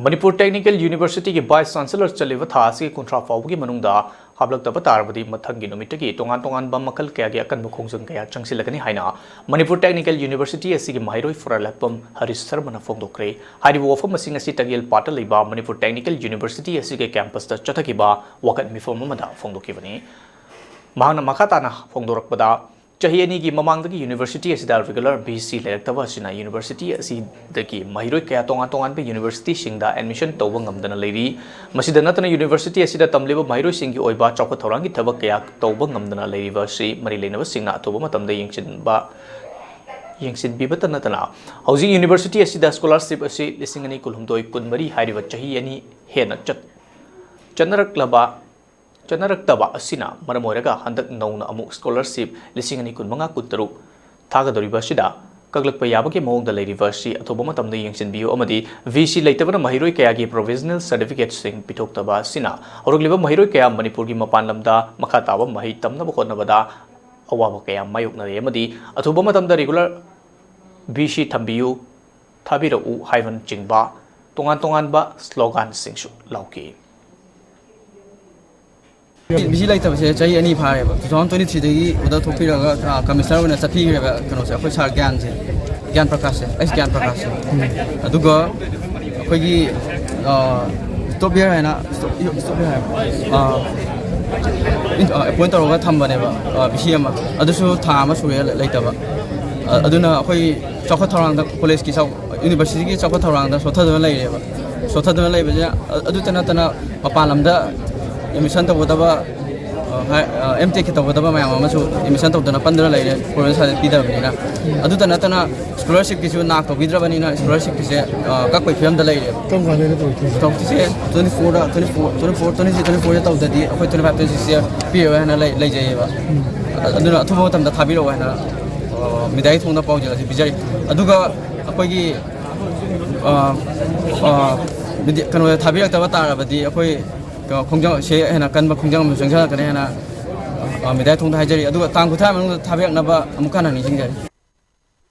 Manipur Technical University की Vice Chancellor चलिव थासी कुंट्रा फाउगी मनुंगदा हबलक्तब तारबदी मथंगी नुमितगी tongan-tonganba makhal kayagi akanba khongjang kaya changsillagani haina Manipur Technical University asigi mairoi furalakpam Haris Sarmana fongdokre haribo wafam asing asi tagil pata leiba Manipur Technical University asigi campus ta chathakiba wakat mifom amada fongdokibani mahana makhatana fongdorakpada chahi ani gi mamangdagi university asida regular BC electava asina university asidagi mahiroi kaya tongan-tonganba university singda admission tawba ngamdana leiri masida natana university asida tamleba mahiroi singi oiba chawka thorangi thabak kaya tawba ngamdana leiriba si mari leinaba singna atoba matamda yengsin bibata natana housing university asida scholarship asi lisingani kulhumdoi kunmari hariba chahi ani hena Chanarak-taba asina maramoiraga handak nauna amuk scholarship lisingani kunmanga kutaruk thagadoriba sida kaglakpa yabagi mawngda leiriba si atoba matamda yengsinbiyo amadi VC leitabana mahiroi kayagi provisional certificate sing pithoktaba sina horogliba mahiroi kaya Manipur gi mapan lamda makha taba mahi tamnaba khotnabada awaba kaya mayoknare amadi atoba matamda regular VC thambiyu thabirau haivan chingba tongan-tonganba slogan singshu lauki BC like the Chay any fire, 2023 without Topira, Commissioner and Sapi, which are Gan Prakasa, as Gan Prakasa. Aduga, Kogi, stop here and stop here. A pointer over Tambaneva, Bishima, Adushu Tamas later. Aduna, chocolate around the police university, chocolate around the Sotadon Lady, Sotadon Lady, Adutanatana, Papalamda. Emission of whatever MTU of whatever my emission of the Napandra lady, province had Peter Vina. Adutanatana scholarship is not of Vidravanina, scholarship is a Kakwe film the lady. Talk to say 24 of the day, 25 this year, Pio and a lady. I do not vote on the Tabiro and Midai from the Poggia, Aduga Apogi Tabia Tavatara, but the khongjang she hena kanba khongjang musangsa kane hena midai thong da hajari adu tang kutha mang thabyak naba amukana ni singjari